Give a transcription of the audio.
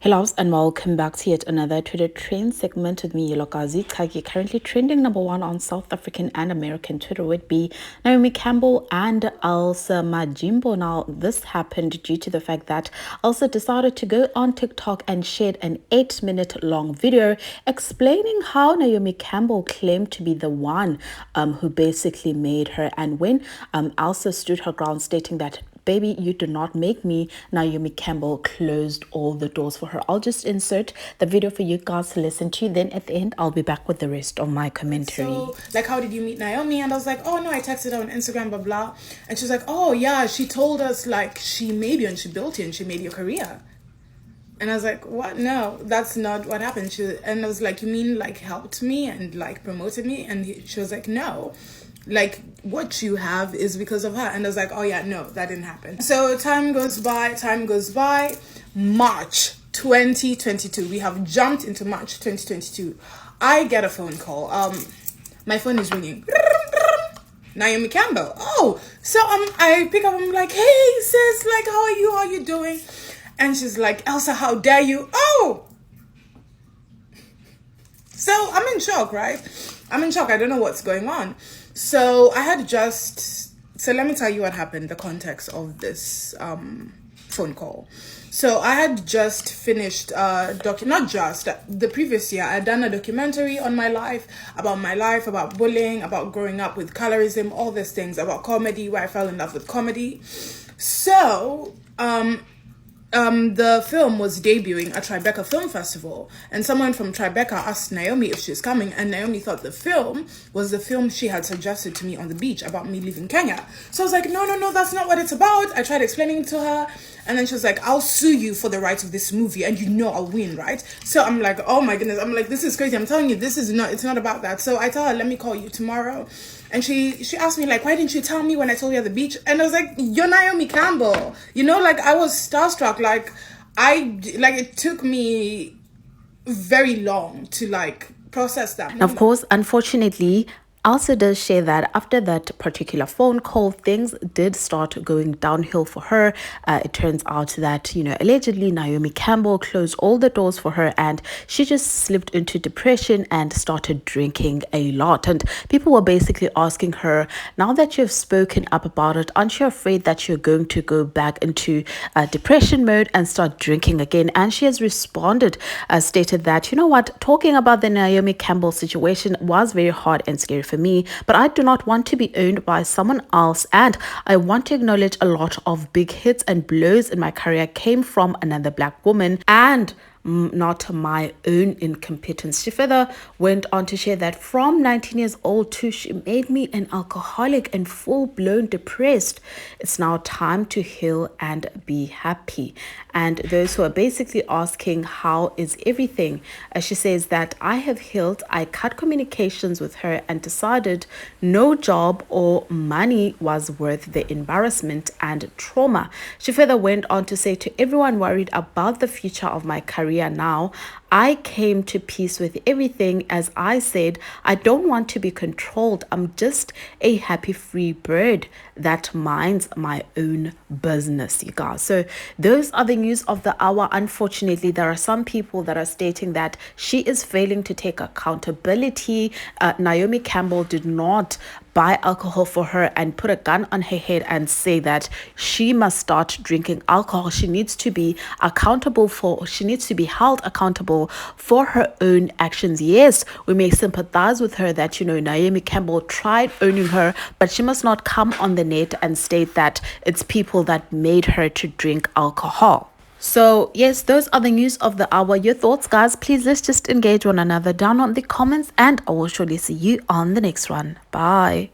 Hello and welcome back to yet another Twitter trend segment with me, Yokazi Kagi. Currently trending #1 on South African and American Twitter would be Naomi Campbell and Elsa Majimbo. Now, this happened due to the fact that Elsa decided to go on TikTok and shared an 8-minute long video explaining how Naomi Campbell claimed to be the one who basically made her. And when Elsa stood her ground, stating that, "Baby, you do not make me," Naomi Campbell closed all the doors for her. I'll just insert the video for you guys to listen to. Then at the end, I'll be back with the rest of my commentary. So, like, how did you meet Naomi? And I was like, oh, no, I texted her on Instagram, blah, blah. And she was like, oh, yeah, she told us, like, she made you and she built you and she made your career. And I was like, what? No, that's not what happened. And I was like, you mean, like, helped me and, like, promoted me? And she was like, no. Like, what you have is because of her. And I was like, oh yeah, no, that didn't happen. So time goes by. March 2022. We have jumped into March 2022. I get a phone call. My phone is ringing. Naomi Campbell. Oh, so I pick up. I'm like, hey sis, like, how are you? How are you doing? And she's like, Elsa, how dare you? Oh. So I'm in shock, right? I'm in shock. I don't know what's going on. So let me tell you what happened, the context of this phone call. So I had just finished the previous year, I had done a documentary on my life, about bullying, about growing up with colorism, all these things, about comedy, where I fell in love with comedy. So the film was debuting at Tribeca Film Festival, and someone from Tribeca asked Naomi if she's coming, and Naomi thought the film was the film she had suggested to me on the beach about me leaving Kenya. So I was like, no, that's not what it's about. I tried explaining it to her, and then she was like, I'll sue you for the rights of this movie, and you know I'll win, right? So I'm like, oh my goodness, I'm like, this is crazy. I'm telling you, it's not about that. So I tell her, let me call you tomorrow. And she asked me, like, why didn't you tell me when I told you at the beach? And I was like, you're Naomi Campbell. You know, like, I was starstruck. It took me very long to, like, process that. And of course, unfortunately, Elsa does share that after that particular phone call, things did start going downhill for her. It turns out that, allegedly Naomi Campbell closed all the doors for her and she just slipped into depression and started drinking a lot. And people were basically asking her, now that you've spoken up about it, aren't you afraid that you're going to go back into depression mode and start drinking again? And she has responded, stated that, you know what, talking about the Naomi Campbell situation was very hard and scary for me, but I do not want to be owned by someone else, and I want to acknowledge a lot of big hits and blows in my career came from another Black woman and not my own incompetence. She further went on to share that from 19 years old too, she made me an alcoholic and full-blown depressed. It's now time to heal and be happy. And those who are basically asking, how is everything? She says that I have healed. I cut communications with her and decided no job or money was worth the embarrassment and trauma. She further went on to say, to everyone worried about the future of my career now, I came to peace with everything. As I said, I don't want to be controlled. I'm just a happy free bird that minds my own business, you guys. So those are the news of the hour. Unfortunately, there are some people that are stating that she is failing to take accountability. Naomi Campbell did not buy alcohol for her and put a gun on her head and say that she must start drinking alcohol. She needs to be held accountable for her own actions. Yes, we may sympathize with her that, Naomi Campbell tried owning her, but she must not come on the net and state that it's people that made her to drink alcohol. So yes, those are the news of the hour. Your thoughts, guys? Please, let's just engage one another down on the comments, and I will surely see you on the next one. Bye.